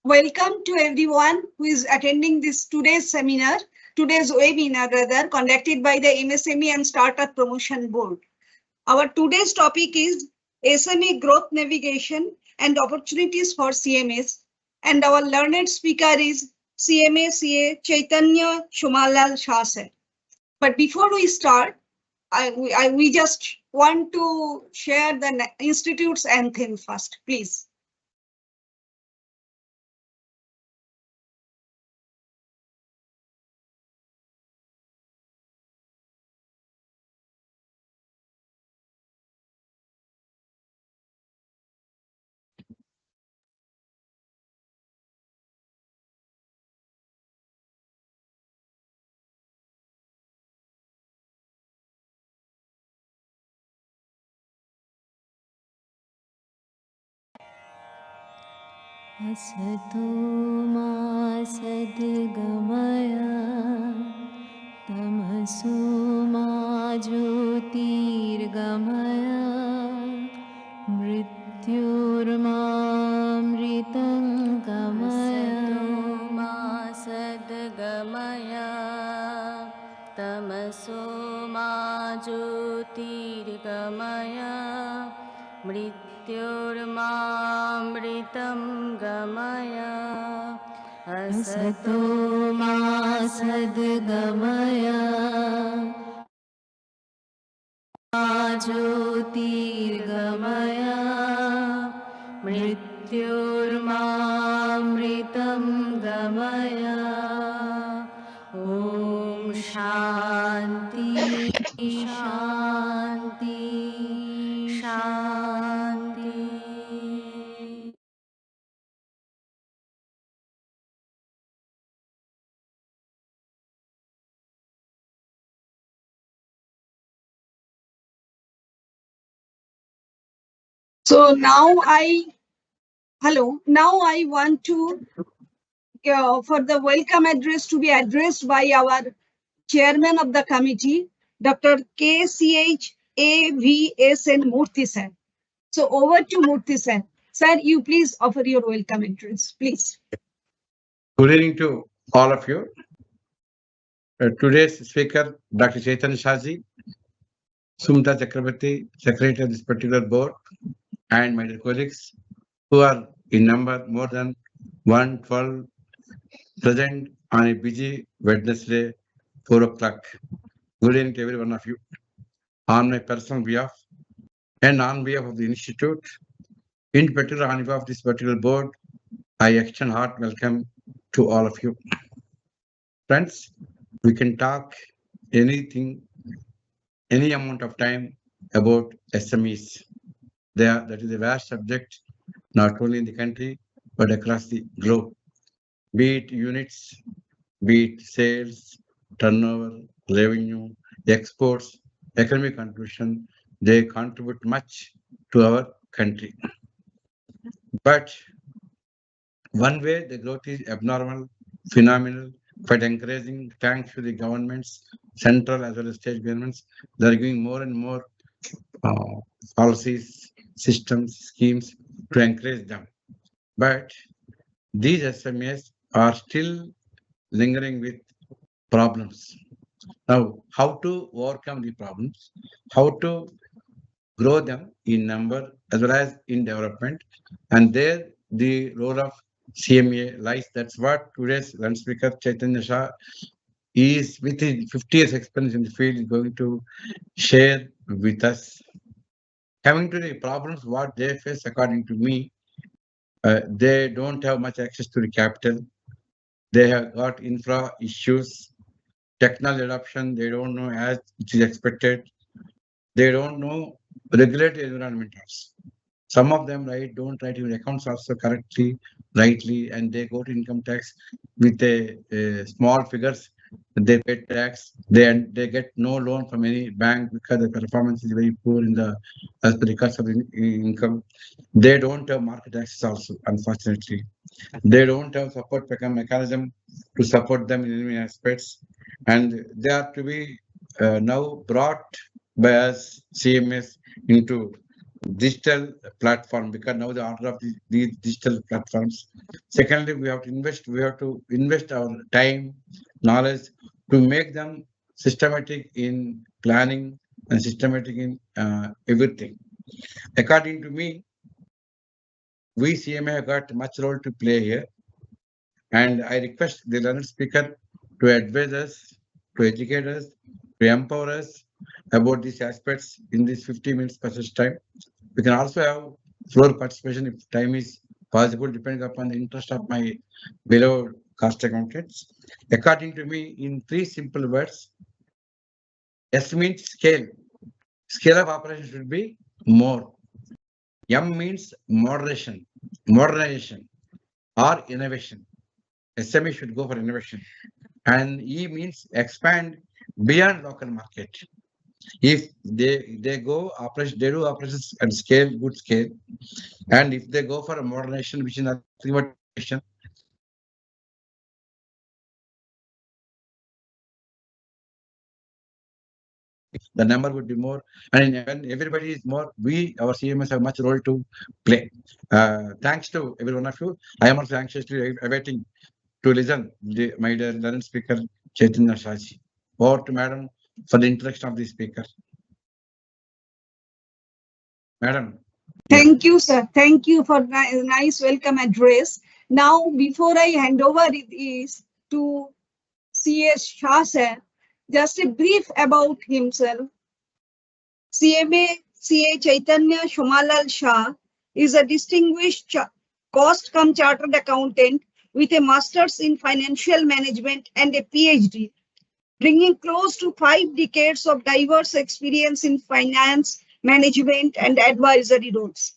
Welcome to everyone who is attending today's webinar rather, conducted by the MSME and Startup Promotion Board. Our today's topic is SME Growth Navigation and Opportunities for CMAs. And our learned speaker is CMA CA Chaitanya Shomalal Shah sir. But before we start, we just want to share the Institute's anthem first, please. असतो मा सद्गमय तमसो मा ज्योतिर्गमय मृत्युर्मामृतं गमय असतो मा सद्गमय तमसो मा ज्योतिर्गमय मृत्युर्मामृतं गमय असतो मा सद्गमय ज्योतिर्गमय मृत्युर्मामृतं गमय ॐ शान्ति शान्ति शान्ति. So now I want to for the welcome address to be addressed by our chairman of the committee, Dr. KCHAVSN Murthy sir. So over to Murthy sir. Sir, you please offer your welcome address, please. Good evening to all of you. Today's speaker, Dr. Chaitanya Shaji, Sumta Chakrabarti, Secretary of this particular board, and my dear colleagues who are in number more than 112 present on a busy Wednesday, 4 o'clock. Good evening to every one of you. On my personal behalf and on behalf of the Institute, in particular on behalf of this particular board, I extend heart welcome to all of you. Friends, we can talk anything, any amount of time about SMEs. That is a vast subject, not only in the country, but across the globe. Be it units, be it sales, turnover, revenue, exports, economic contribution, they contribute much to our country. But one way the growth is abnormal, phenomenal, quite encouraging, thanks to the governments, central as well as state governments. They are giving more and more policies, systems, schemes to encourage them. But these SMEs are still lingering with problems. Now, how to overcome the problems, how to grow them in number as well as in development, and there the role of CMA lies. That's what today's learned speaker Chaitanya Shah is, with his 50 years experience in the field, is going to share with us. Coming to the problems, what they face, according to me, they don't have much access to the capital. They have got infra issues, technology adoption, they don't know as it is expected. They don't know regulatory environment also. Some of them don't write even accounts also correctly, rightly, and they go to income tax with a small figures. They pay tax. They get no loan from any bank because the performance is very poor in the as per the cost of income. They don't have market access also, unfortunately. They don't have support mechanism to support them in many aspects, and they are to be now brought by us CMS into digital platform, because now the order of these digital platforms. Secondly, we have to invest our time, knowledge to make them systematic in planning and systematic in everything. According to me, we CMA have got much role to play here, and I request the learned speaker to advise us, to educate us, to empower us about these aspects in this 50 minutes passage time. We can also have floor participation if time is possible, depending upon the interest of my beloved cost accountants. According to me, in three simple words, S means scale. Scale of operation should be more. M means moderation, modernization, or innovation. SME should go for innovation. And E means expand beyond local market. If they go operation, they do operations and scale, good scale. And if they go for a modernization, which is nothing but innovation, the number would be more. And when everybody is more, we, our CMS, have much role to play. Thanks to every one of you. I am also anxiously awaiting to listen my dear learned speaker, Chaitanya Shaji. Over to Madam for the introduction of the speaker. Madam. Thank you, sir. Thank you for nice welcome address. Now, before I hand over it is to C.S. Shah, sir, just a brief about himself. CMA C.A. Chaitanya Shomalal Shah is a distinguished cost-cum chartered accountant with a master's in financial management and a PhD, bringing close to 5 decades of diverse experience in finance, management, and advisory roles.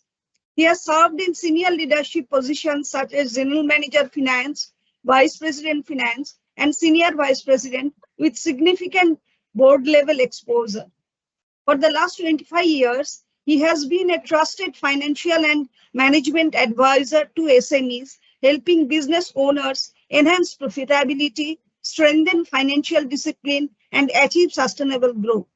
He has served in senior leadership positions such as General Manager Finance, Vice President Finance, and Senior Vice President with significant board level exposure. For the last 25 years, he has been a trusted financial and management advisor to SMEs, helping business owners enhance profitability, strengthen financial discipline, and achieve sustainable growth.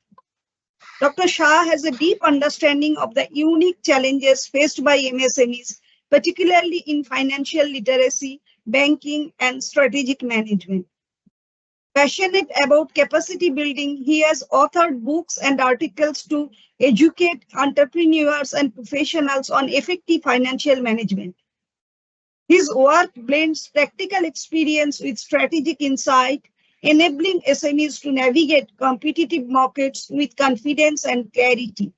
Dr. Shah has a deep understanding of the unique challenges faced by MSMEs, particularly in financial literacy, banking, and strategic management. Passionate about capacity building, he has authored books and articles to educate entrepreneurs and professionals on effective financial management. His work blends practical experience with strategic insight, enabling SMEs to navigate competitive markets with confidence and clarity.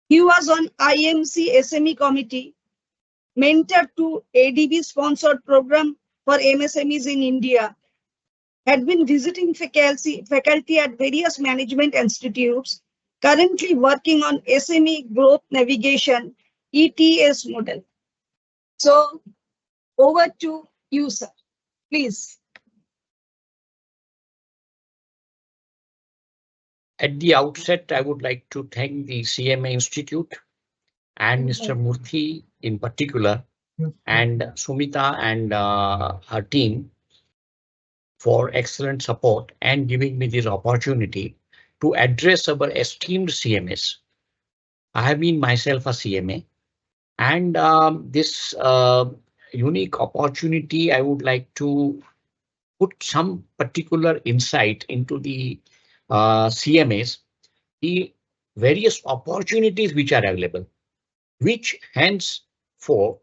He was on IMC SME committee, mentor to ADB-sponsored program for MSMEs in India, had been visiting faculty at various management institutes, currently working on SME growth navigation ETS model. So over to you, sir. Please. At the outset, I would like to thank the CMA Institute and Mr. Murthy in particular, and Sumita and her team for excellent support and giving me this opportunity to address our esteemed CMAs. I have been myself a CMA, and this unique opportunity, I would like to put some particular insight into the CMAs, the various opportunities which are available, which hence for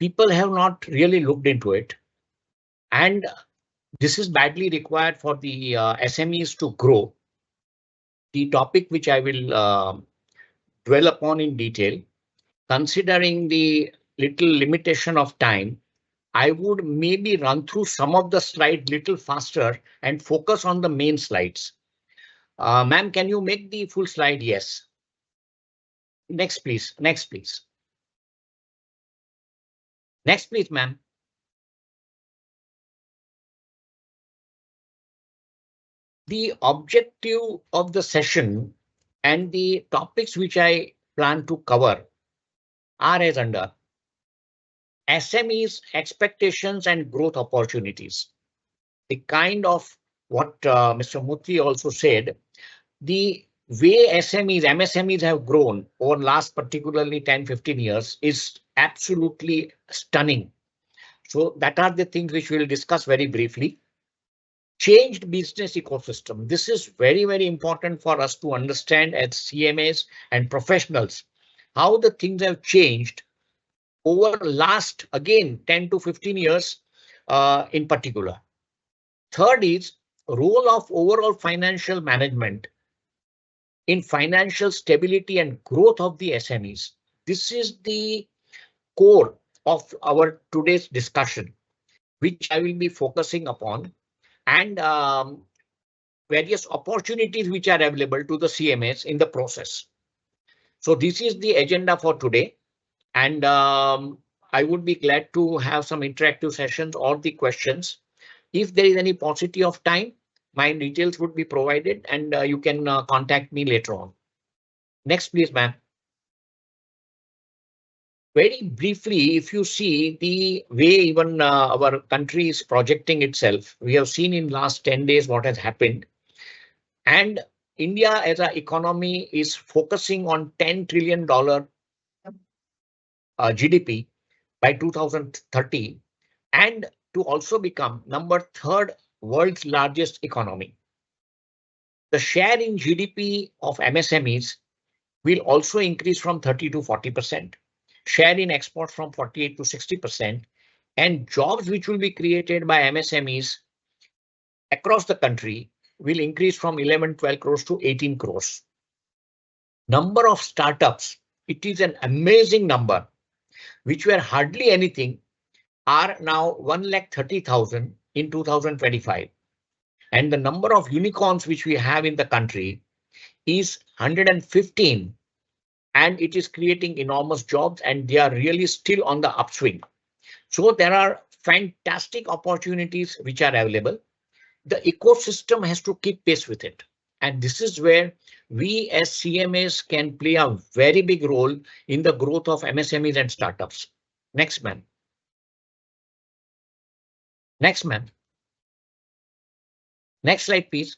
people have not really looked into it. And this is badly required for the SMEs to grow. The topic which I will dwell upon in detail, considering the little limitation of time, I would maybe run through some of the slides little faster and focus on the main slides. Ma'am, can you make the full slide? Yes. Next, please. Next, please. Next, please, ma'am. The objective of the session and the topics which I plan to cover are as under: SMEs, expectations and growth opportunities. The kind of what Mr. Murthy also said, the way SMEs, MSMEs have grown over last particularly 10, 15 years is absolutely stunning. So that are the things which we'll discuss very briefly. Changed business ecosystem. This is very, very important for us to understand as CMAs and professionals, how the things have changed over last, again, 10 to 15 years in particular. Third is role of overall financial management in financial stability and growth of the SMEs. This is the core of our today's discussion, which I will be focusing upon, and various opportunities which are available to the CMAs in the process. So this is the agenda for today, and I would be glad to have some interactive sessions or the questions. If there is any paucity of time, my details would be provided, and you can contact me later on. Next, please, ma'am. Very briefly, if you see the way even our country is projecting itself, we have seen in last 10 days what has happened. And India as an economy is focusing on $10 trillion GDP by 2030, and to also become number third world's largest economy. The share in GDP of MSMEs will also increase from 30 to 40%, share in exports from 48 to 60%, and jobs which will be created by MSMEs across the country will increase from 11-12 crores to 18 crores. Number of startups, it is an amazing number, which were hardly anything, are now 130,000 in 2025. And the number of unicorns which we have in the country is 115. And it is creating enormous jobs, and they are really still on the upswing. So there are fantastic opportunities which are available. The ecosystem has to keep pace with it. And this is where we as CMAs can play a very big role in the growth of MSMEs and startups. Next, ma'am. Next, ma'am. Next slide, please.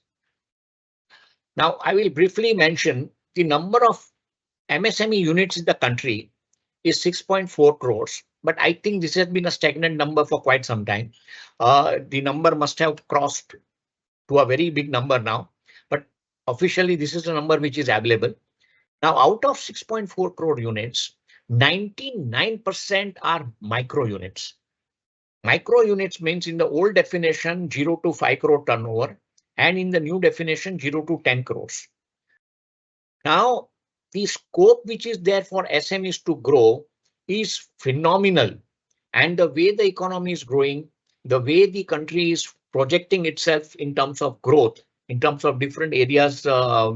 Now, I will briefly mention the number of MSME units in the country is 6.4 crores, but I think this has been a stagnant number for quite some time. The number must have crossed to a very big number now, but officially this is the number which is available. Now, out of 6.4 crore units, 99% are micro units. Micro units means in the old definition 0 to 5 crore turnover, and in the new definition 0 to 10 crores. Now, the scope which is there for SMEs to grow is phenomenal. And the way the economy is growing, the way the country is projecting itself in terms of growth, in terms of different areas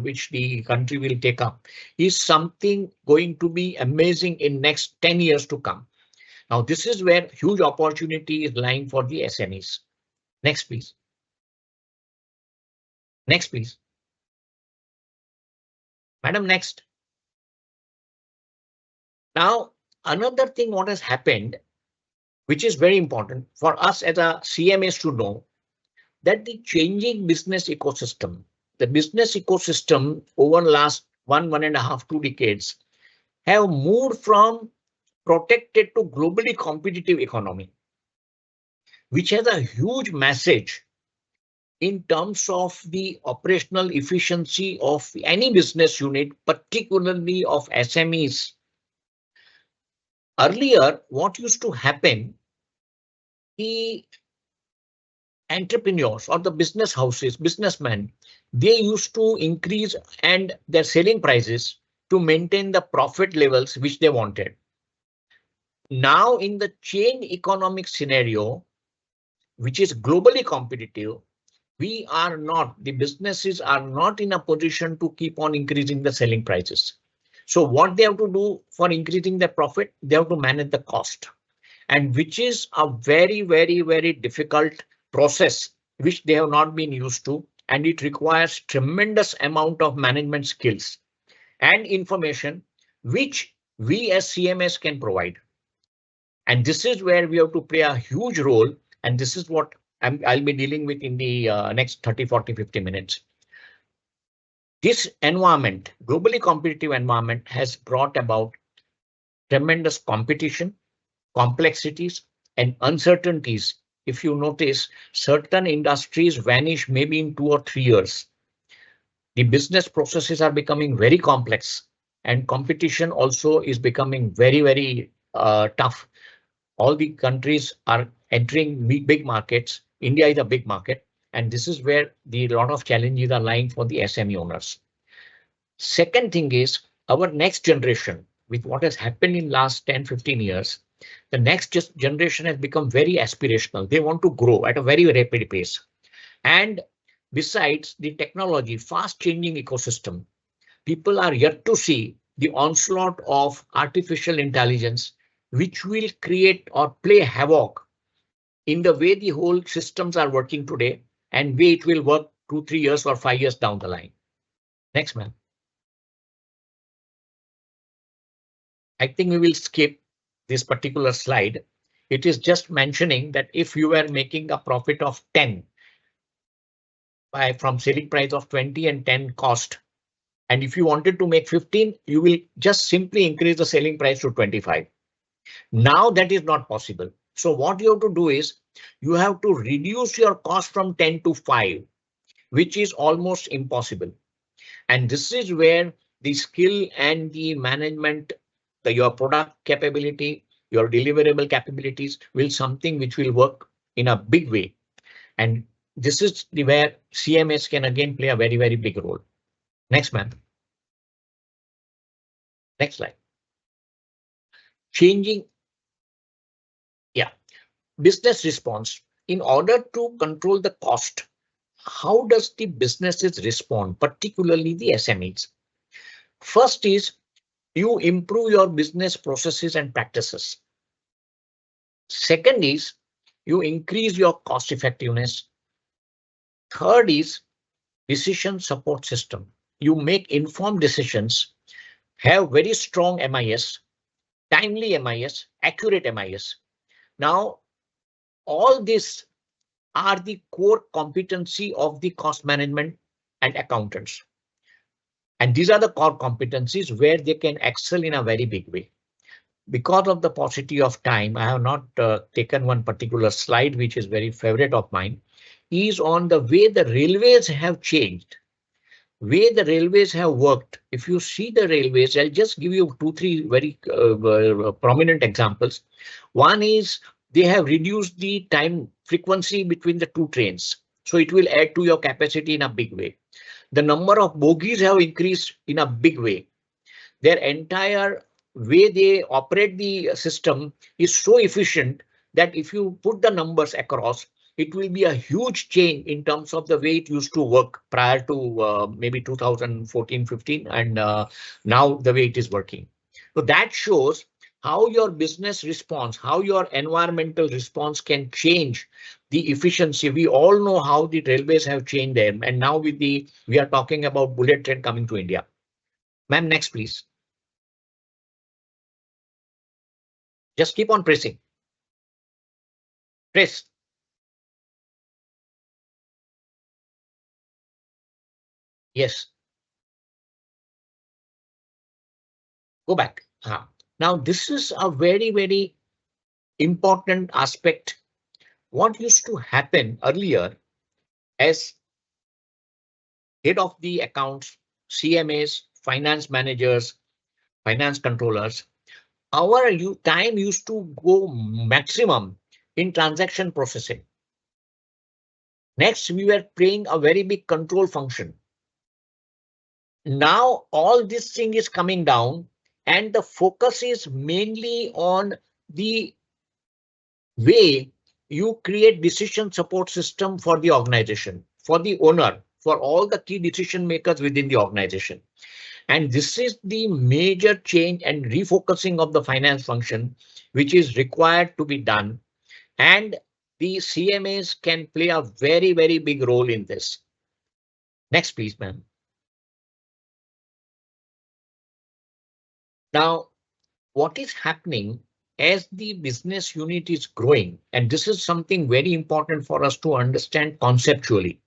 which the country will take up, is something going to be amazing in next 10 years to come. Now, this is where huge opportunity is lying for the SMEs. Next, please. Next, please. Madam, next. Now, another thing what has happened, which is very important for us as a CMAs to know, that the changing business ecosystem, the business ecosystem over last 1.5, 2 decades have moved from protected to globally competitive economy, which has a huge message in terms of the operational efficiency of any business unit, particularly of SMEs. Earlier, what used to happen, the entrepreneurs or the business houses, businessmen, they used to increase and their selling prices to maintain the profit levels which they wanted. Now, in the chain economic scenario, which is globally competitive, we are not, the businesses are not in a position to keep on increasing the selling prices. So what they have to do for increasing their profit, they have to manage the cost, and which is a very, very, very difficult process which they have not been used to, and it requires tremendous amount of management skills and information which we as CMS can provide. And this is where we have to play a huge role, and this is what I'll be dealing with in the next 30, 40, 50 minutes. This environment, globally competitive environment, has brought about tremendous competition, complexities, and uncertainties. If you notice, certain industries vanish maybe in 2 or 3 years. The business processes are becoming very complex, and competition also is becoming very tough. All the countries are entering big markets. India is a big market, and this is where the lot of challenges are lying for the SME owners. Second thing is our next generation, with what has happened in last 10-15 years, the next generation has become very aspirational. They want to grow at a very rapid pace. And besides the technology, fast changing ecosystem, people are yet to see the onslaught of artificial intelligence, which will create or play havoc in the way the whole systems are working today and way it will work 2-3 years or 5 years down the line. Next, ma'am. I think we will skip this particular slide. It is just mentioning that if you were making a profit of 10 from selling price of 20 and 10 cost, and if you wanted to make 15, you will just simply increase the selling price to 25. Now that is not possible. So what you have to do is you have to reduce your cost from 10 to 5, which is almost impossible. And this is where the skill and the management, your product capability, your deliverable capabilities will something which will work in a big way. And this is where CMAs can again play a very big role. Next, ma'am. Next slide. Changing. Yeah. Business response. In order to control the cost, how does the businesses respond, particularly the SMEs? First is you improve your business processes and practices. Second is you increase your cost effectiveness. Third is decision support system. You make informed decisions, have very strong MIS, timely MIS, accurate MIS. Now, all these are the core competency of the cost management and accountants. And these are the core competencies where they can excel in a very big way. Because of the paucity of time, I have not taken one particular slide, which is very favorite of mine, is on the way the railways have changed, way the railways have worked. If you see the railways, I'll just give you 2-3 very prominent examples. One is they have reduced the time frequency between the two trains, so it will add to your capacity in a big way. The number of bogies have increased in a big way. Their entire way they operate the system is so efficient that if you put the numbers across, it will be a huge change in terms of the way it used to work prior to maybe 2014-15 and now the way it is working. So that shows how your business response, how your environmental response can change the efficiency. We all know how the railways have changed them, and now we are talking about bullet train coming to India. Ma'am, next please. Just keep on pressing. Press. Yes. Go back. Now this is a very important aspect. What used to happen earlier as head of the accounts, CMAs, finance managers, finance controllers, our time used to go maximum in transaction processing. Next, we were playing a very big control function. Now all this thing is coming down and the focus is mainly on the way you create decision support system for the organization, for the owner, for all the key decision makers within the organization. And this is the major change and refocusing of the finance function, which is required to be done. And the CMAs can play a very big role in this. Next, please, ma'am. Now, what is happening as the business unit is growing, and this is something very important for us to understand conceptually.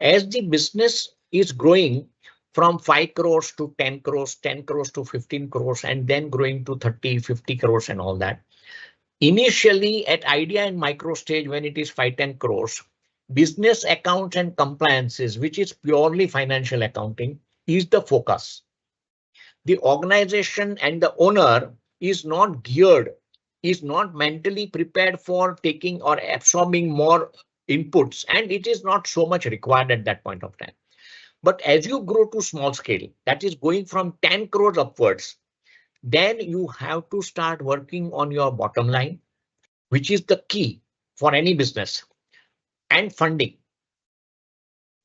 As the business is growing, from 5 crores to 10 crores, 10 crores to 15 crores, and then growing to 30, 50 crores and all that. Initially at idea and micro stage, when it is 5, 10 crores, business accounts and compliances, which is purely financial accounting, is the focus. The organization and the owner is not geared, is not mentally prepared for taking or absorbing more inputs, and it is not so much required at that point of time. But as you grow to small scale, that is going from 10 crores upwards, then you have to start working on your bottom line, which is the key for any business, and funding.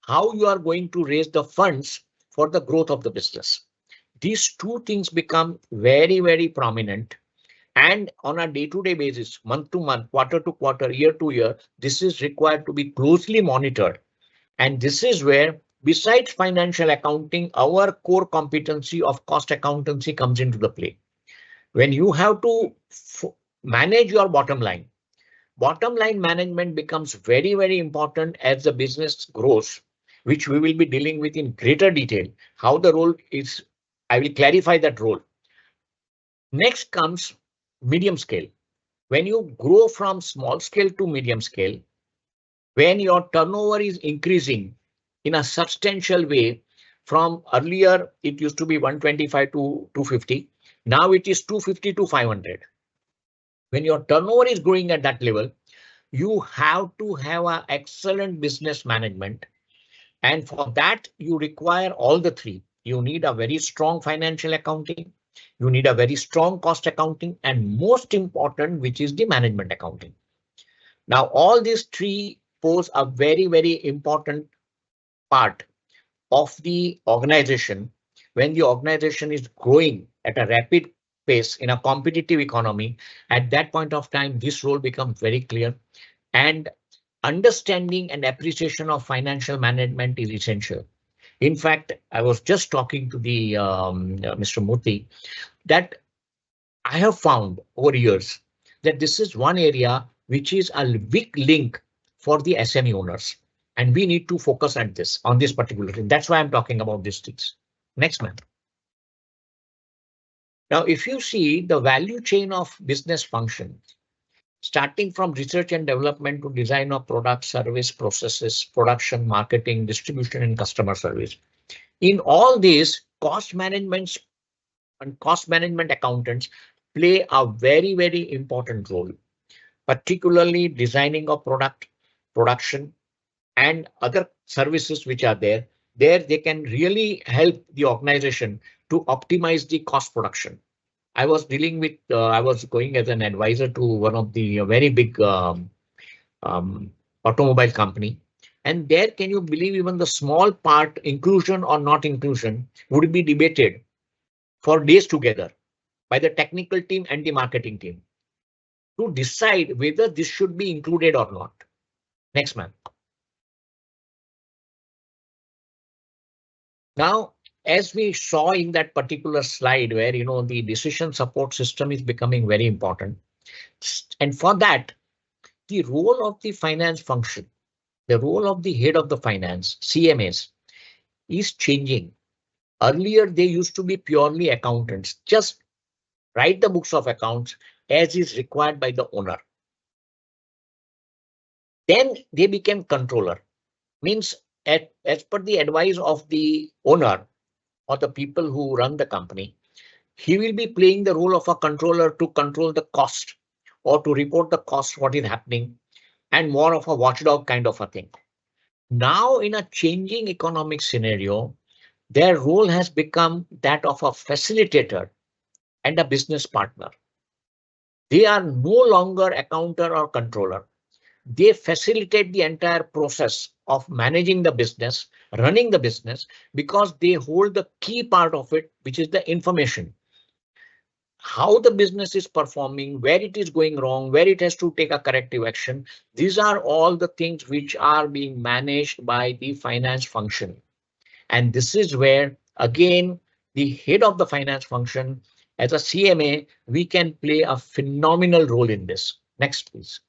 How you are going to raise the funds for the growth of the business. These two things become very, very prominent. And on a day-to-day basis, month to month, quarter to quarter, year to year, this is required to be closely monitored. And this is where, besides financial accounting, our core competency of cost accountancy comes into the play. When you have to manage your bottom line management becomes very, very important as the business grows, which we will be dealing with in greater detail. How the role is, I will clarify that role. Next comes medium scale. When you grow from small scale to medium scale, when your turnover is increasing in a substantial way, from earlier it used to be 125 to 250, now it is 250 to 500. When your turnover is growing at that level, you have to have an excellent business management. And for that, you require all the three. You need a very strong financial accounting. You need a very strong cost accounting, and most important, which is the management accounting. Now, all these three pose a very, very important part of the organization. When the organization is growing at a rapid pace in a competitive economy, at that point of time, this role becomes very clear. And understanding and appreciation of financial management is essential. In fact, I was just talking to the Mr. Murthy that I have found over years that this is one area which is a weak link for the SME owners, and we need to focus on this particular thing. That's why I'm talking about these things. Next, ma'am. Now, if you see the value chain of business functions, starting from research and development to design of product, service, processes, production, marketing, distribution, and customer service. In all these, cost management and cost management accountants play a very, very important role, particularly designing of product, production, and other services which are there. There they can really help the organization to optimize the cost production. I was dealing with, I was going as an advisor to one of the very big automobile company. And there, can you believe, even the small part, inclusion or not inclusion, would be debated for days together by the technical team and the marketing team to decide whether this should be included or not. Next, ma'am. Now, as we saw in that particular slide where, the decision support system is becoming very important. And for that, the role of the finance function, the role of the head of the finance, CMAs, is changing. Earlier, they used to be purely accountants, just write the books of accounts as is required by the owner. Then they became controller, means as per the advice of the owner or the people who run the company, he will be playing the role of a controller to control the cost or to report the cost, what is happening, and more of a watchdog kind of a thing. Now, in a changing economic scenario, their role has become that of a facilitator and a business partner. They are no longer accountant or controller. They facilitate the entire process of managing the business, running the business, because they hold the key part of it, which is the information. How the business is performing, where it is going wrong, where it has to take a corrective action. These are all the things which are being managed by the finance function. And this is where, again, the head of the finance function, as a CMA, we can play a phenomenal role in this. Next, please.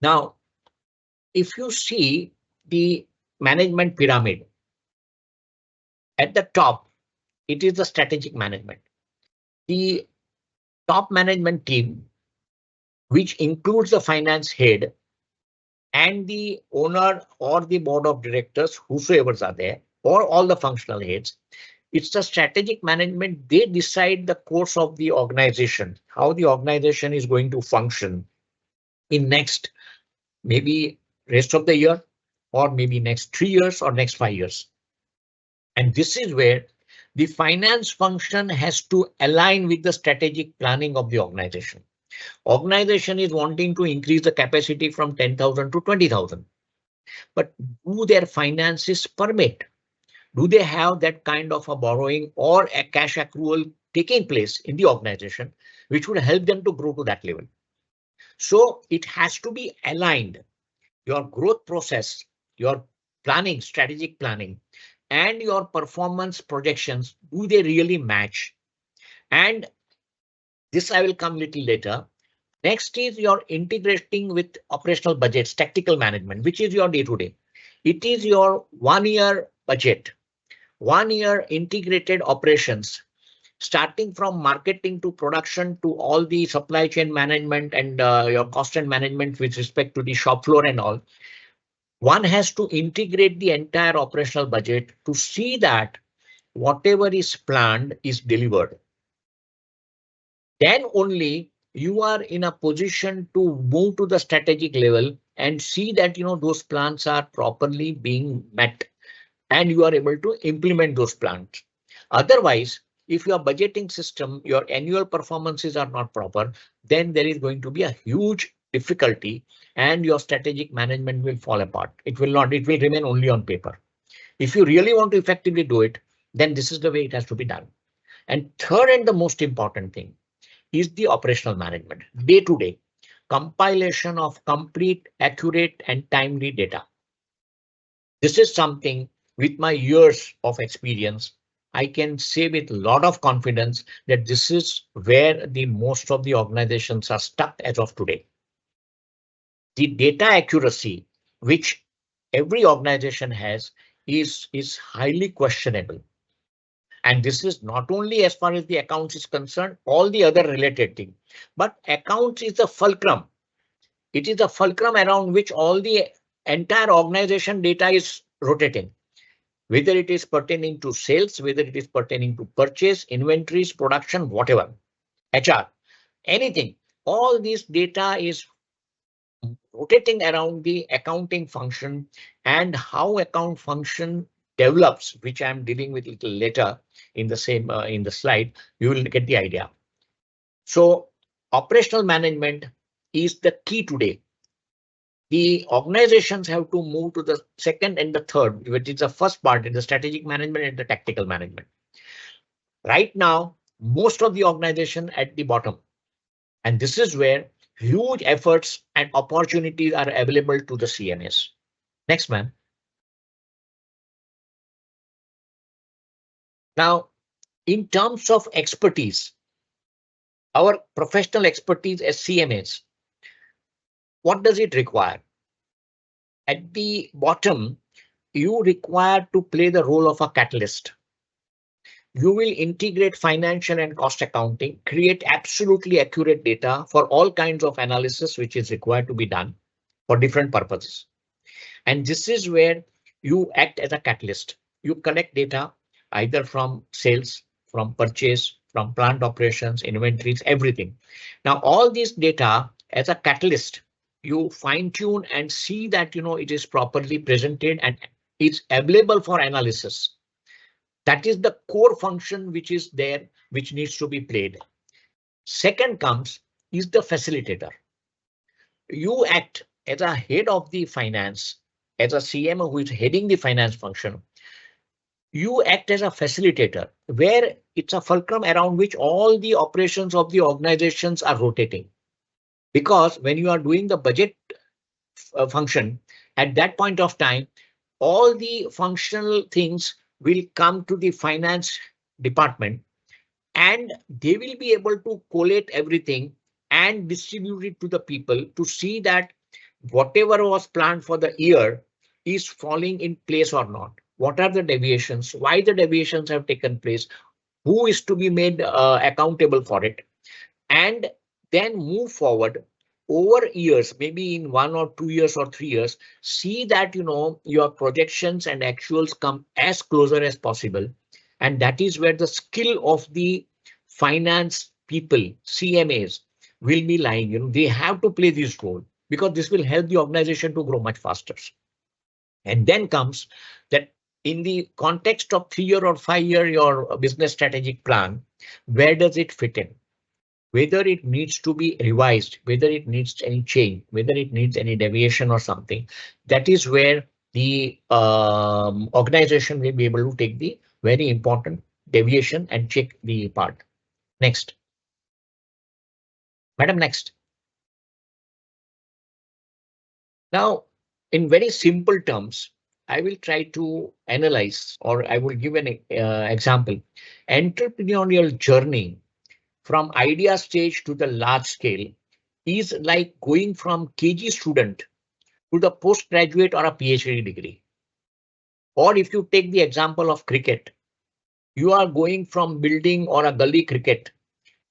Now, if you see the management pyramid. At the top, it is the strategic management. The top management team, which includes the finance head and the owner or the board of directors, whosoever are there, or all the functional heads. It's the strategic management. They decide the course of the organization, how the organization is going to function in next maybe rest of the year, or maybe next 3 years or next 5 years. And this is where the finance function has to align with the strategic planning of the organization. Organization is wanting to increase the capacity from 10,000 to 20,000. But do their finances permit? Do they have that kind of a borrowing or a cash accrual taking place in the organization, which would help them to grow to that level? So it has to be aligned. Your growth process, your planning, strategic planning, and your performance projections, do they really match? And this I will come little later. Next is your integrating with operational budgets, tactical management, which is your day-to-day. It is your 1 year budget, 1 year integrated operations, starting from marketing to production to all the supply chain management and your cost and management with respect to the shop floor and all. One has to integrate the entire operational budget to see that whatever is planned is delivered. Then only you are in a position to move to the strategic level and see that those plans are properly being met and you are able to implement those plans. Otherwise, if your budgeting system, your annual performances are not proper, then there is going to be a huge difficulty and your strategic management will fall apart. It will not, it will remain only on paper. If you really want to effectively do it, then this is the way it has to be done. And third and the most important thing is the operational management, day-to-day compilation of complete, accurate and timely data. This is something with my years of experience, I can say with a lot of confidence that this is where the most of the organizations are stuck as of today. The data accuracy, which every organization has, is highly questionable. And this is not only as far as the accounts is concerned, all the other related things, but accounts is the fulcrum. It is the fulcrum around which all the entire organization data is rotating, whether it is pertaining to sales, whether it is pertaining to purchase, inventories, production, whatever, HR, anything. All this data is rotating around the accounting function and how account function develops, which I'm dealing with a little later in the same in the slide. You will get the idea. So operational management is the key today. The organizations have to move to the second and the third, which is the first part in the strategic management and the tactical management. Right now, most of the organization at the bottom, and this is where huge efforts and opportunities are available to the CMAs. Next, man. Now, in terms of expertise, our professional expertise as CMAs, what does it require? At the bottom, you require to play the role of a catalyst. You will integrate financial and cost accounting, create absolutely accurate data for all kinds of analysis which is required to be done for different purposes. And this is where you act as a catalyst. You collect data either from sales, from purchase, from plant operations, inventories, everything. Now, all this data as a catalyst, you fine tune and see that it is properly presented and it's available for analysis. That is the core function which is there, which needs to be played. Second comes is the facilitator. You act as a head of the finance, as a CMO who is heading the finance function. You act as a facilitator where it's a fulcrum around which all the operations of the organizations are rotating. Because when you are doing the budget function, at that point of time, all the functional things will come to the finance department and they will be able to collate everything and distribute it to the people to see that whatever was planned for the year is falling in place or not? What are the deviations? Why the deviations have taken place? Who is to be made accountable for it? And then move forward over years, maybe in 1 or 2 years or 3 years, see that your projections and actuals come as closer as possible. And that is where the skill of the finance people, CMAs, will be lying. They have to play this role because this will help the organization to grow much faster. And then comes that in the context of 3 year or 5 year your business strategic plan, where does it fit in? Whether it needs to be revised, whether it needs any change, whether it needs any deviation or something, that is where the organization will be able to take the very important deviation and check the part. Next. Madam, next. Now, in very simple terms, I will try to analyze, or I will give an example. Entrepreneurial journey from idea stage to the large scale is like going from KG student to the postgraduate or a PhD degree. Or if you take the example of cricket, you are going from building or a gully cricket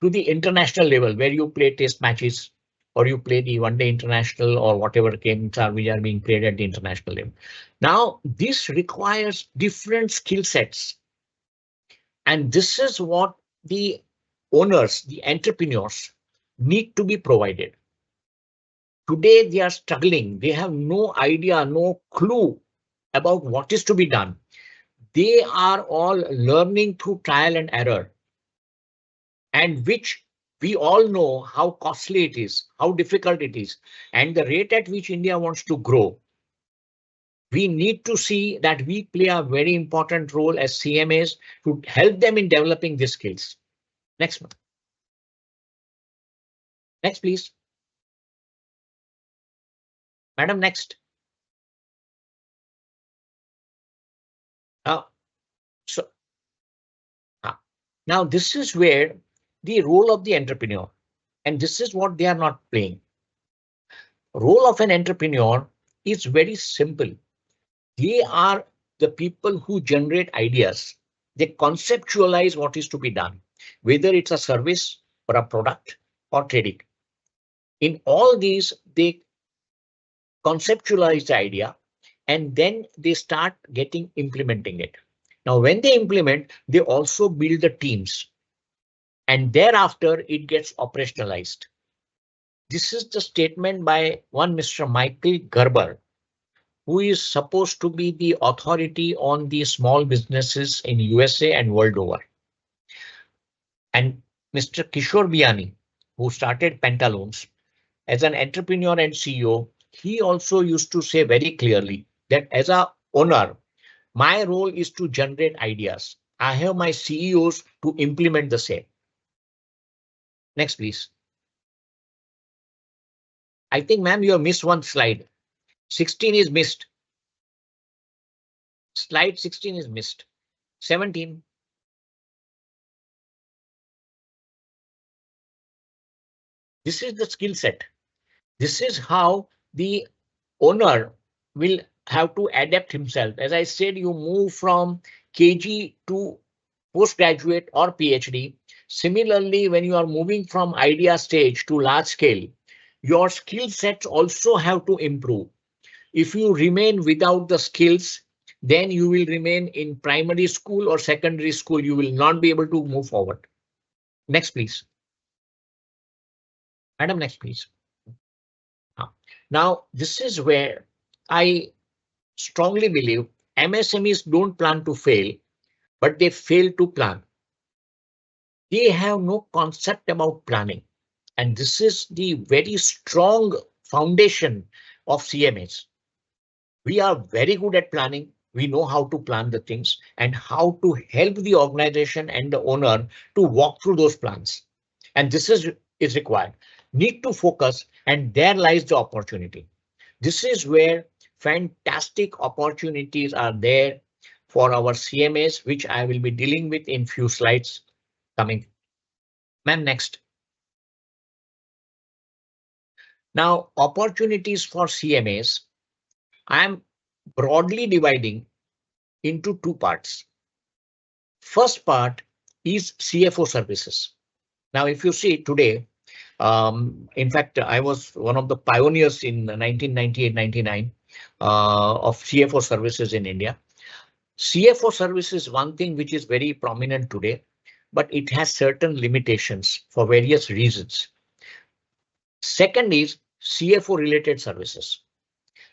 to the international level where you play test matches or you play the one-day international or whatever games are which are being played at the international level. Now, this requires different skill sets. And this is what the owners, the entrepreneurs need to be provided. Today, they are struggling. They have no idea, no clue about what is to be done. They are all learning through trial and error, and which we all know how costly it is, how difficult it is, and the rate at which India wants to grow. We need to see that we play a very important role as CMAs to help them in developing these skills. Next one. Next, please. Madam, next. Now this is where the role of the entrepreneur, and this is what they are not playing. Role of an entrepreneur is very simple. They are the people who generate ideas. They conceptualize what is to be done, whether it's a service or a product or trading. In all these, they conceptualize the idea and then they start implementing it. Now, when they implement, they also build the teams and thereafter it gets operationalized. This is the statement by one Mr. Michael Gerber, who is supposed to be the authority on the small businesses in USA and world over. And Mr. Kishore Biani, who started Pantaloons, as an entrepreneur and CEO, he also used to say very clearly that as a owner, my role is to generate ideas. I have my CEOs to implement the same. Next, please. I think, ma'am, you have missed one slide. 16 is missed. Slide 16 is missed. 17. This is the skill set. This is how the owner will have to adapt himself. As I said, you move from KG to postgraduate or PhD. Similarly, when you are moving from idea stage to large scale, your skill sets also have to improve. If you remain without the skills, then you will remain in primary school or secondary school. You will not be able to move forward. Next, please. Madam, next, please. Now, this is where I strongly believe MSMEs don't plan to fail, but they fail to plan. They have no concept about planning. And this is the very strong foundation of CMAs. We are very good at planning. We know how to plan the things and how to help the organization and the owner to walk through those plans. And this is required. Need to focus, and there lies the opportunity. This is where fantastic opportunities are there for our CMAs, which I will be dealing with in few slides coming. Ma'am, next. Now, opportunities for CMAs. I am broadly dividing into two parts. First part is CFO services. Now, if you see today, in fact, I was one of the pioneers in 1998-99 of CFO services in India. CFO service is one thing which is very prominent today, but it has certain limitations for various reasons. Second is CFO related services.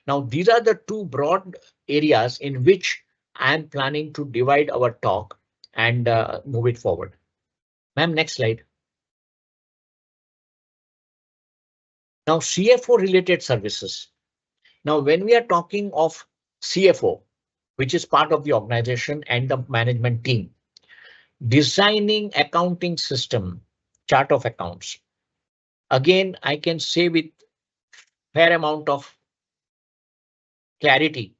Now, these are the two broad areas in which I am planning to divide our talk and move it forward. Ma'am, next slide. Now, CFO related services. Now, when we are talking of CFO, which is part of the organization and the management team, designing accounting system, chart of accounts. Again, I can say with fair amount of clarity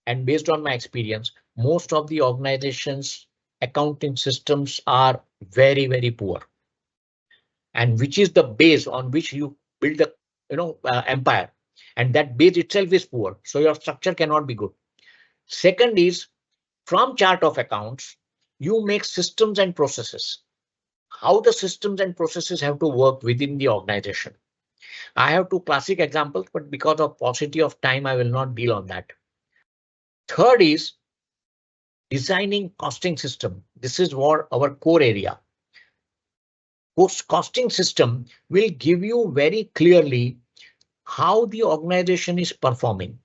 and based on my experience, most of the organizations accounting systems are very, very poor. And which is the base on which you build the empire. And that base itself is poor. So your structure cannot be good. Second is from chart of accounts, you make systems and processes. How the systems and processes have to work within the organization. I have two classic examples, but because of paucity of time, I will not deal on that. Third is designing costing system. This is what our core area. Costing system will give you very clearly how the organization is performing.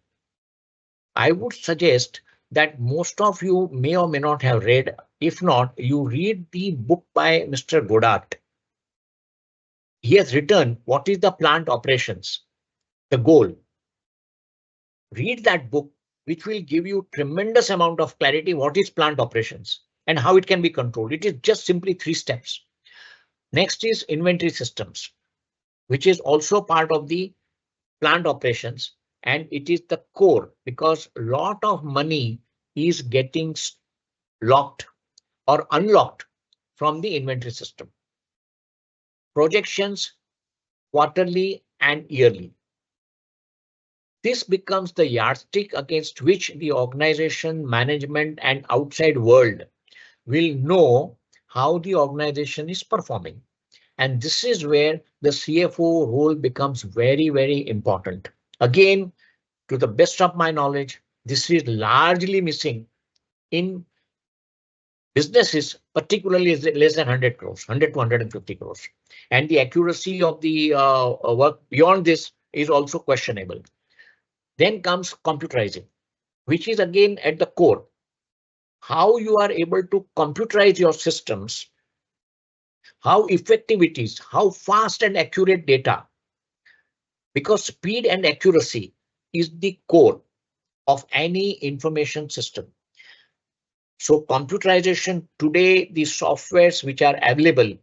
I would suggest that most of you may or may not have read. If not, you read the book by Mr. Godard. He has written what is the plant operations, the goal. Read that book, which will give you tremendous amount of clarity what is plant operations and how it can be controlled. It is just simply 3 steps. Next is inventory systems, which is also part of the plant operations, and it is the core because a lot of money is getting locked or unlocked from the inventory system. Projections quarterly and yearly. This becomes the yardstick against which the organization, management, and outside world will know how the organization is performing. And this is where the CFO role becomes very, very important. Again, to the best of my knowledge, this is largely missing in businesses, particularly less than 100 crores, 100 to 150 crores. And the accuracy of the work beyond this is also questionable. Then comes computerizing, which is again at the core. How you are able to computerize your systems, how effective it is, how fast and accurate data. Because speed and accuracy is the core of any information system. So computerization today, the softwares which are available,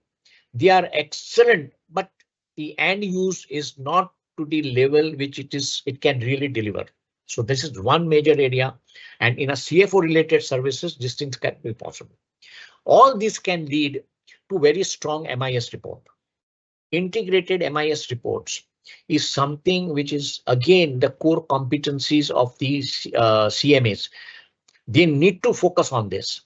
they are excellent, but the end use is not to the level which it can really deliver. So this is one major area, and in a CFO related services, these things can be possible. All this can lead to very strong MIS report. Integrated MIS reports is something which is again the core competencies of these CMAs. They need to focus on this.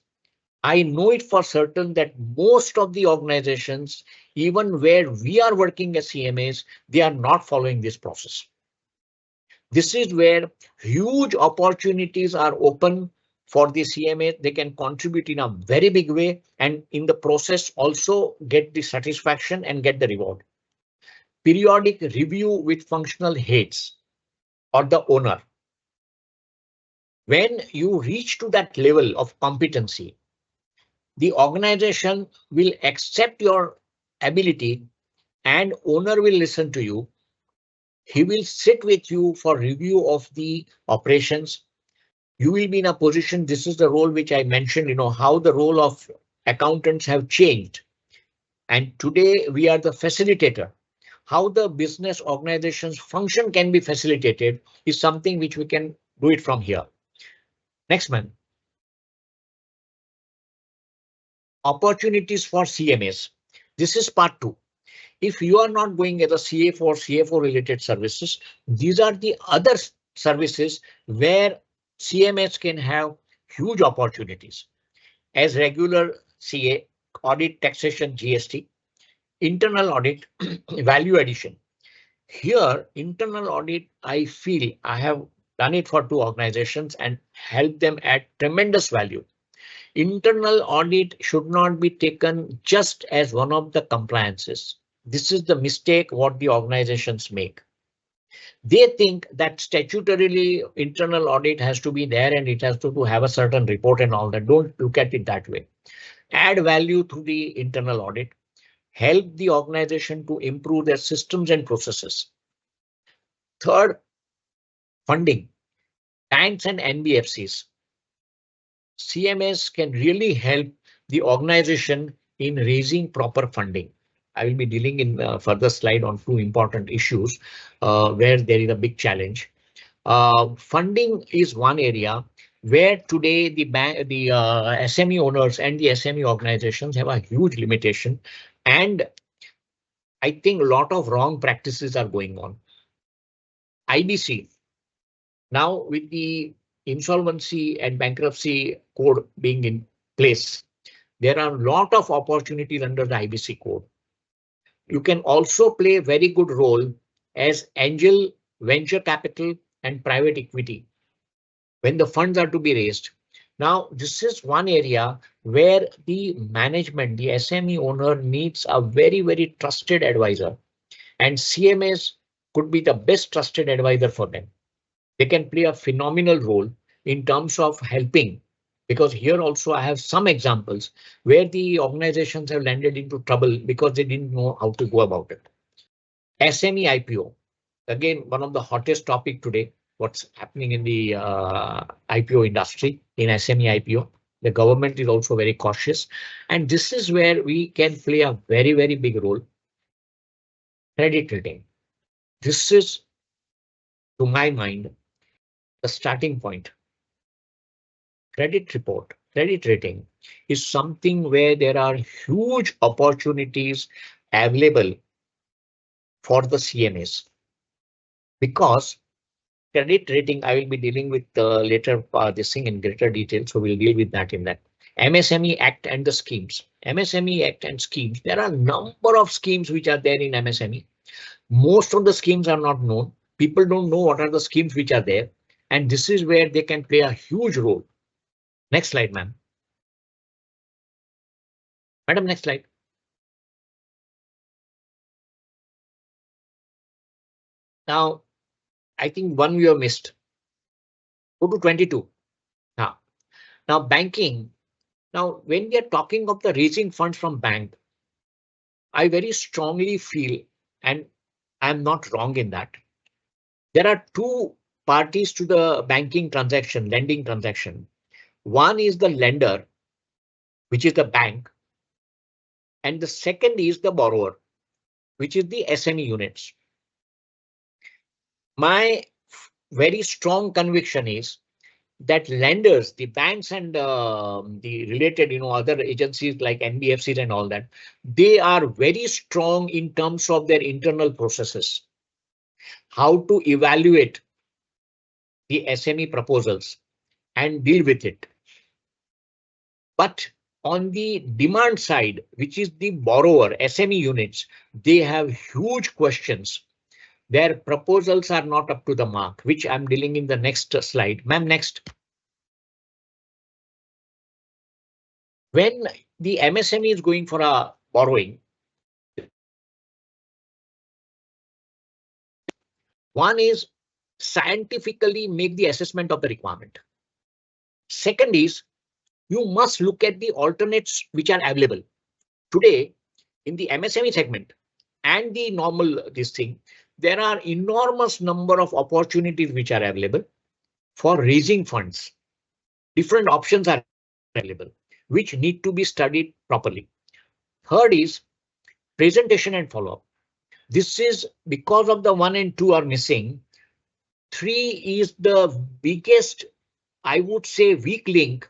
I know it for certain that most of the organizations, even where we are working as CMAs, they are not following this process. This is where huge opportunities are open for the CMA. They can contribute in a very big way and in the process also get the satisfaction and get the reward. Periodic review with functional heads or the owner. When you reach to that level of competency, the organization will accept your ability and owner will listen to you. He will sit with you for review of the operations. You will be in a position. This is the role which I mentioned, how the role of accountants have changed. And today we are the facilitator. How the business organization's function can be facilitated is something which we can do it from here. Next man. Opportunities for CMAs. This is part 2. If you are not going as a CFO or CFO related services, these are the other services where CMS can have huge opportunities as regular CA, audit, taxation, GST, internal audit, value addition. Here, internal audit, I feel I have done it for two organizations and helped them add tremendous value. Internal audit should not be taken just as one of the compliances. This is the mistake what the organizations make. They think that statutorily internal audit has to be there and it has to have a certain report and all that. Don't look at it that way. Add value through the internal audit. Help the organization to improve their systems and processes. Third, funding. Banks and NBFCs. CMS can really help the organization in raising proper funding. I will be dealing in further slide on two important issues where there is a big challenge. Funding is one area where today the SME owners and the SME organizations have a huge limitation, and I think a lot of wrong practices are going on. IBC, now with the insolvency and bankruptcy code being in place, there are a lot of opportunities under the IBC code. You can also play a very good role as angel, venture capital and private equity when the funds are to be raised. Now, this is one area where the management, the SME owner needs a very, very trusted advisor, and CMAs could be the best trusted advisor for them. They can play a phenomenal role in terms of helping, because here also I have some examples where the organizations have landed into trouble because they didn't know how to go about it. SME IPO, again, one of the hottest topic today, what's happening in the IPO industry, in SME IPO. The government is also very cautious, and this is where we can play a very, very big role. Credit rating. This is, to my mind, the starting point. Credit report, credit rating is something where there are huge opportunities available for the CMAs, because credit rating I will be dealing with later this thing in greater detail, so we'll deal with that in that. MSME Act and the schemes. MSME Act and schemes. There are a number of schemes which are there in MSME. Most of the schemes are not known. People don't know what are the schemes which are there, and this is where they can play a huge role. Next slide, ma'am. Madam, next slide. Now, I think one we have missed. Go to 22. Now banking. Now, when we are talking of the raising funds from bank, I very strongly feel, and I'm not wrong in that, there are two parties to the banking transaction, lending transaction. One is the lender, which is the bank, and the second is the borrower, which is the SME units. My very strong conviction is that lenders, the banks and the related, other agencies like NBFCs and all that, they are very strong in terms of their internal processes, how to evaluate the SME proposals and deal with it. But on the demand side, which is the borrower, SME units, they have huge questions. Their proposals are not up to the mark, which I'm dealing in the next slide. Ma'am, next. When the MSME is going for a borrowing, one is scientifically make the assessment of the requirement. Second is you must look at the alternates which are available. Today, in the MSME segment and the normal this thing, there are enormous number of opportunities which are available for raising funds. Different options are available, which need to be studied properly. Third is presentation and follow-up. This is because of the 1 and 2 are missing. 3 is the biggest, I would say, weak link,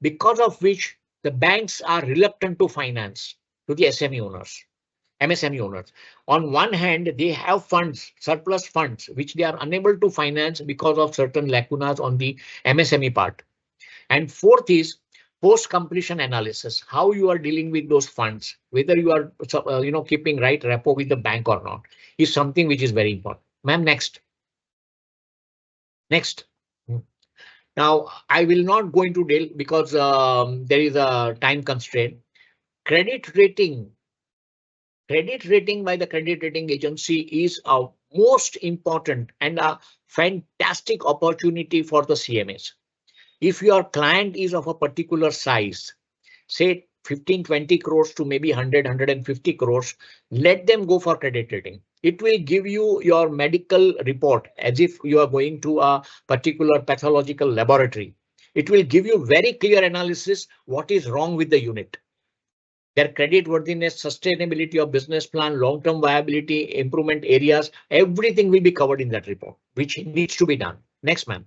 because of which the banks are reluctant to finance to the SME owners. MSME owners. On one hand, they have funds, surplus funds, which they are unable to finance because of certain lacunas on the MSME part. And fourth is post-completion analysis, how you are dealing with those funds, whether you are keeping right repo with the bank or not, is something which is very important. Ma'am, next. Next. Now, I will not go into detail because there is a time constraint. Credit rating by the credit rating agency is a most important and a fantastic opportunity for the CMAs. If your client is of a particular size, say 15-20 crores to maybe 100-150 crores, let them go for credit rating. It will give you your medical report as if you are going to a particular pathological laboratory. It will give you very clear analysis what is wrong with the unit. Their credit worthiness, sustainability of business plan, long-term viability, improvement areas, everything will be covered in that report, which needs to be done. Next, ma'am.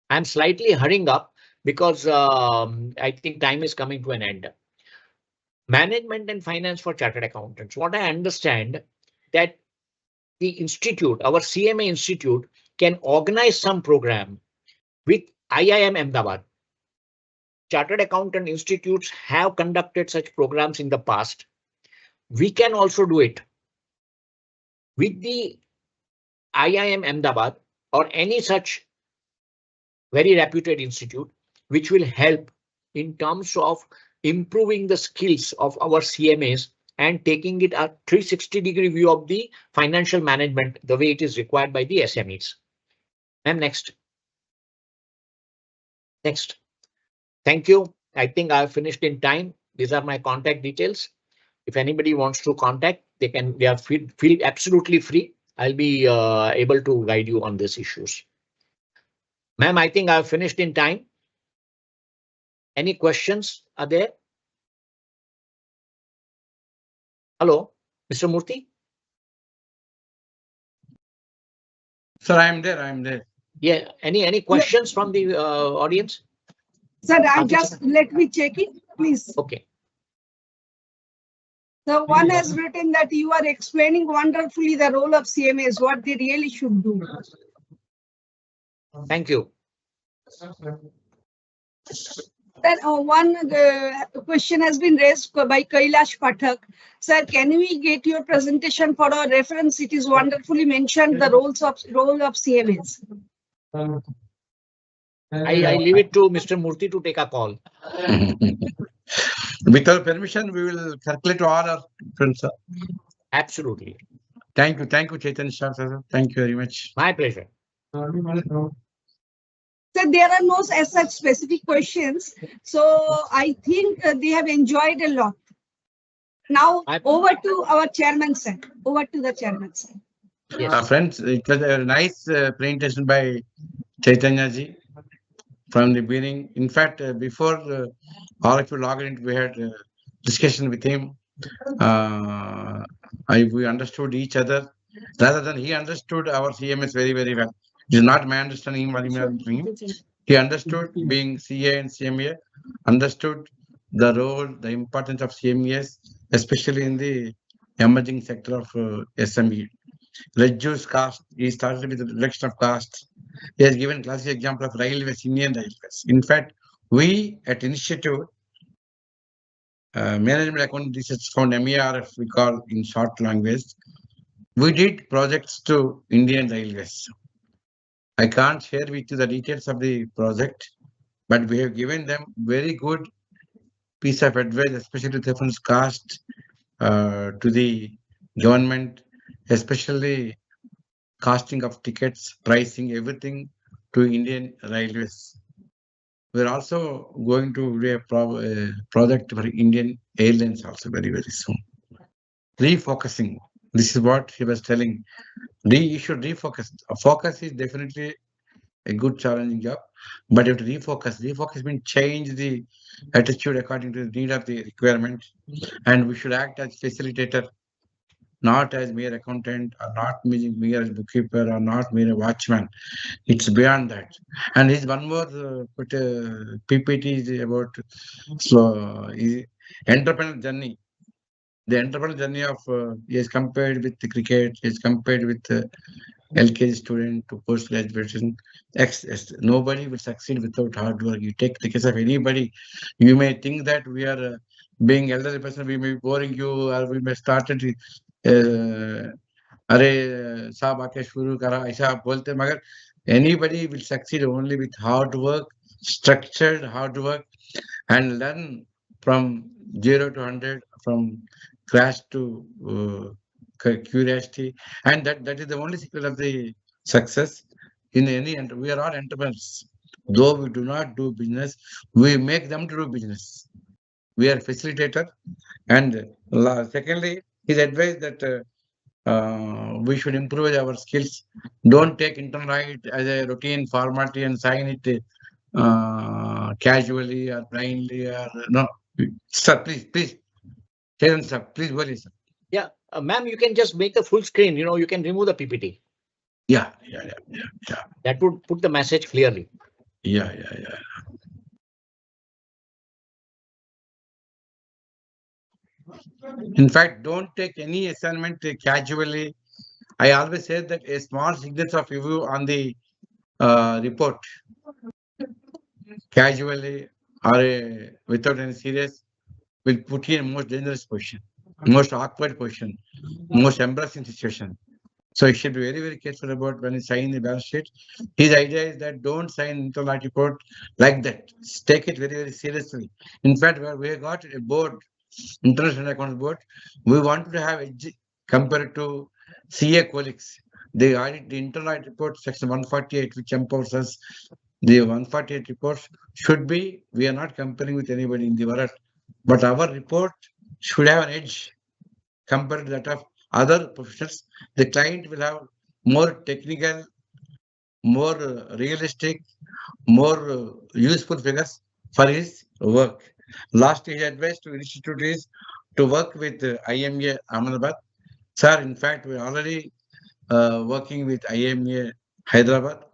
I'm slightly hurrying up because I think time is coming to an end. Management and finance for chartered accountants. What I understand that the institute, our CMA institute, can organize some program with IIM Ahmedabad. Chartered accountant institutes have conducted such programs in the past. We can also do it with the IIM Ahmedabad or any such very reputed institute, which will help in terms of improving the skills of our CMAs and taking it a 360-degree view of the financial management the way it is required by the SMEs. And next. Next. Thank you. I think I've finished in time. These are my contact details. If anybody wants to contact, they are feel absolutely free. I'll be able to guide you on these issues. Ma'am, I think I've finished in time. Any questions are there? Hello, Mr. Murthy? Sir, I'm there. Yeah, any questions from the audience? Sir, let me check it, please. Okay. So one has written that you are explaining wonderfully the role of CMAs, what they really should do. Thank you. Then one question has been raised by Kailash Pathak. Sir, can we get your presentation for our reference? It is wonderfully mentioned the role of CMAs. I leave it to Mr. Murthy to take a call. With your permission, we will calculate all our friends, sir. Absolutely. Thank you, Chaitanya sir. Thank you very much. My pleasure. So there are no as such specific questions. So I think they have enjoyed a lot. Now over to our chairman, sir. Over to the chairman, sir. Yes. Friends, it was a nice presentation by Chaitanya ji from the beginning. In fact, before all of you logged in, we had discussion with him. We understood each other rather than he understood our CMS very, very well. It is not my understanding him. He understood being CA and CMA, understood the role, the importance of CMEs, especially in the emerging sector of SME. Reduce cost. He started with the reduction of cost. He has given classic example of railways, Indian railways. In fact, we at Initiative Management Account Research Fund, MERF, we call in short language, we did projects to Indian railways. I can't share with you the details of the project, but we have given them very good piece of advice, especially with reference cost to the government, especially costing of tickets, pricing, everything to Indian railways. We're also going to do a project for Indian Airlines also very, very soon. Refocusing. This is what he was telling. You should refocus. Focus is definitely a good challenging job, but you have to refocus. Refocus means change the attitude according to the need of the requirement. And we should act as facilitator, not as mere accountant, or not mere as bookkeeper, or not mere watchman. It's beyond that. And his one more PPT is about entrepreneur journey. The entrepreneurial journey of is compared with the cricket, is compared with LKG student to post graduation. Nobody will succeed without hard work. You take the case of anybody, you may think that we are being elderly person, we may be boring you, or we may start it. अरे साहब आके शुरू करा ऐसा आप बोलते, मगर anybody will succeed only with hard work, structured hard work, and learn from 0 to 100, from crash to curiosity, and that is the only secret of the success in any. And we are all entrepreneurs, though we do not do business, we make them to do business. We are facilitator. And secondly, his advice that we should improve our skills. Don't take internal audit as a routine formality and sign it casually or blindly or no. Sir, please. Chairman sir, please go ahead, sir. Yeah, ma'am, you can just make the full screen. You can remove the PPT. Yeah. That would put the message clearly. Yeah. In fact, don't take any assignment casually. I always say that a small signature of review on the report casually or without any serious will put you in most dangerous position, most awkward position, most embarrassing situation. So you should be very, very careful about when you sign the balance sheet. His idea is that don't sign internal report like that. Take it very, very seriously. In fact, we have got a board, International Accounts Board. We want to have edge compared to CA colleagues. They audit the internal report section 148, which empowers us. The 148 reports should be, we are not comparing with anybody in the world, but our report should have an edge compared to that of other professionals. The client will have more technical, more realistic, more useful figures for his work. Last his advice to institute is to work with IMA Ahmedabad. Sir, in fact, we are already working with IMA Hyderabad.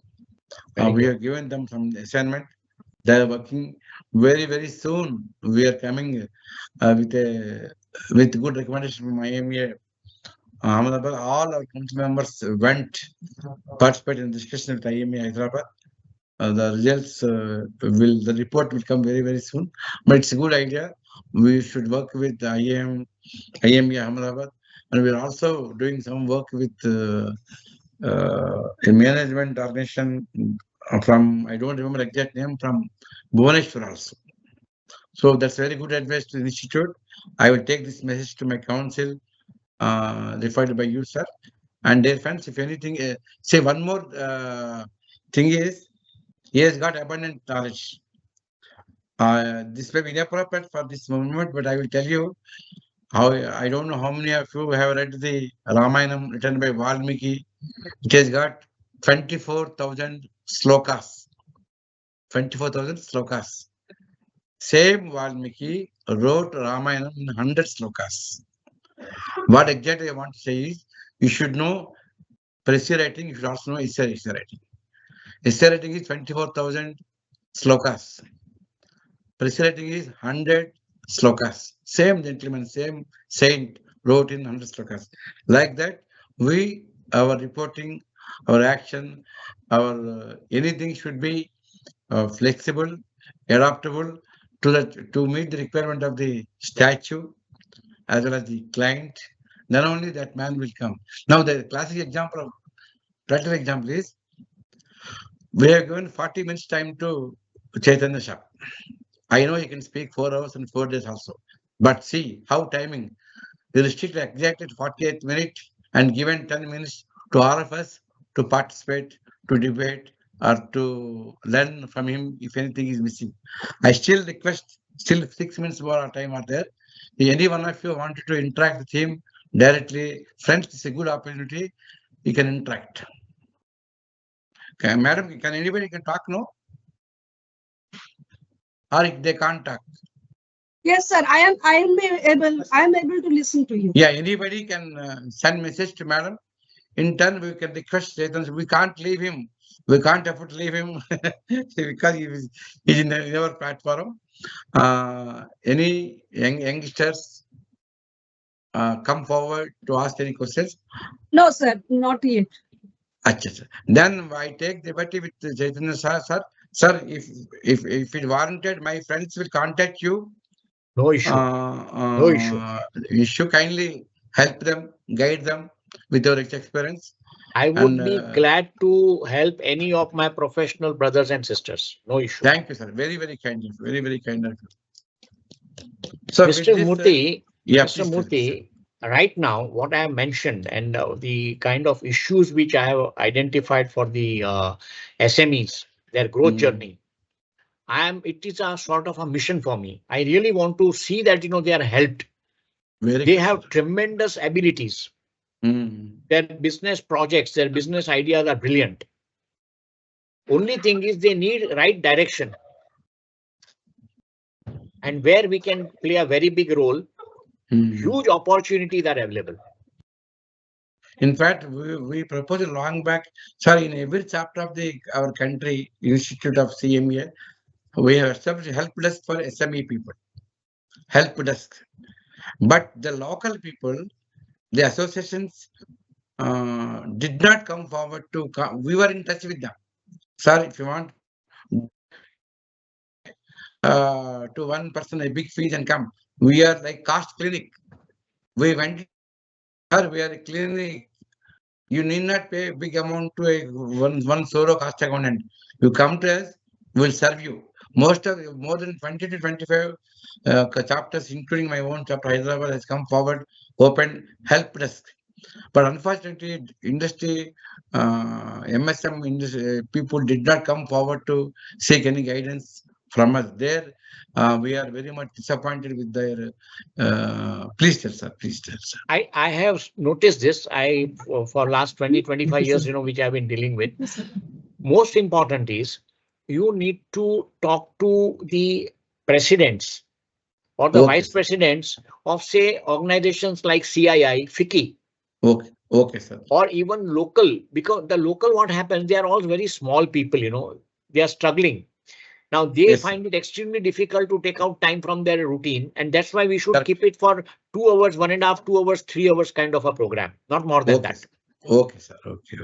We have given them some assignment. They are working very, very soon. We are coming with good recommendation from IMA Ahmedabad. All our committee members went participate in discussion with IMA Hyderabad. The results the report will come very, very soon. But it's a good idea. We should work with IMA Ahmedabad, and we are also doing some work with a management organization from, I don't remember exact name, from Bhubaneswar also. So that's very good advice to the institute. I will take this message to my council, referred by you, sir. And dear friends, if anything, say one more thing is, he has got abundant knowledge. This may be inappropriate for this moment, but I will tell you how. I don't know how many of you have read the Ramayana written by Valmiki. It has got 24,000 slokas. 24,000 slokas. Same Valmiki wrote Ramayana in 100 slokas. What exactly I want to say is, you should know Presi writing, you should also know Essay writing. Essay writing is 24,000 slokas. Presi writing is 100 slokas. Same gentleman, same saint wrote in 100 slokas. Like that, our reporting, our action, our anything should be flexible, adaptable to meet the requirement of the statue as well as the client. Then only that man will come. Now, the classic example, practical example is, we have given 40 minutes time to Chaitanya Shah. I know he can speak 4 hours and 4 days also. But see how timing. You restrict exactly 48 minutes and given 10 minutes to all of us to participate, to debate, or to learn from him if anything is missing. I still request, still 6 minutes more our time are there. If any one of you wanted to interact with him directly, friends, it's a good opportunity. You can interact. Okay, madam, can anybody can talk now? Or if they can't talk? Yes, sir. I am able to listen to you. Yeah, anybody can send message to madam. In turn, we can request Chetan. We can't leave him. We can't afford to leave him because he's in our platform. Any youngsters come forward to ask any questions? No, sir, not yet. Acha, sir. Then I take liberty with Chaitanya sir. Sir, if it warranted, my friends will contact you. No issue. No issue. You should kindly help them, guide them with your rich experience. I would And, be glad to help any of my professional brothers and sisters. No issue. Thank you, sir. Very, very kind of you. Very, very kind of you. So, with Mr. this, Murthy, yeah, Mr. please tell me, sir. Murthy, right now, what I have mentioned and the kind of issues which I have identified for the SMEs, their growth journey, it is a sort of a mission for me. I really want to see that, they are helped. Very They good, have sir. tremendous abilities. Their business projects, their business ideas are brilliant. Only thing is they need right direction. And where we can play a very big role, huge opportunities are available. In fact, we proposed long back, sir, in every chapter of our country, Institute of CMA, we have established help desk for SME people. Help desk. But the local people, the associations did not come forward to come. We were in touch with them. Sir, if you want to one person a big fees and come, we are like cost clinic. We went, sir, we are a clinic. You need not pay a big amount to a one solo cost accountant. You come to us, we'll serve you. More than 20 to 25 chapters, including my own chapter, Hyderabad has come forward, opened help desk. But unfortunately, industry, MSM industry, people did not come forward to seek any guidance from us. There, we are very much disappointed with their. Please tell, sir. Please tell, sir. I have noticed this. For last 20, 25 years, which I've been dealing with. Most important is you need to talk to the presidents or the Okay, vice sir. presidents of, say, organizations like CII, FICCI, Okay, sir. or even local, because the local, what happens, they are all very small people, they are struggling. Now they Yes, sir. find it extremely difficult to take out time from their routine, and that's why we should Correct. keep it for 2 hours, 1.5, 2 hours, 3 hours kind of a program, not more than Okay, that. sir. Okay, sir. Okay.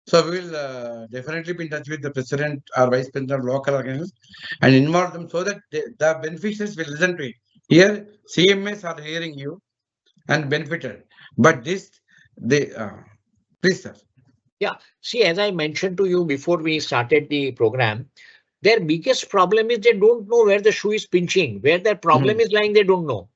So we will definitely be in touch with the president or vice president of local organizations and involve them so that the beneficiaries will listen to it. Here, CMAs are hearing you and benefited, but this they please, sir. Yeah. See, as I mentioned to you before we started the program, their biggest problem is they don't know where the shoe is pinching, where their problem is lying, they don't know.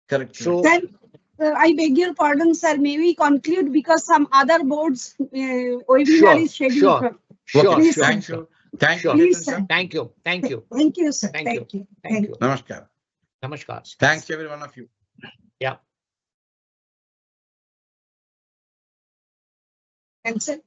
Correct. So, Then I beg your pardon, sir. May we conclude because some other boards webinar is scheduled. sure. Please, Sure. Thank you. Thank you. Please, Chetan, sir. Thank you. Thank you, sir. Thank you. you. Thank you. Namaskar. Namaskar. Thanks every one of you. Yeah. Cancel.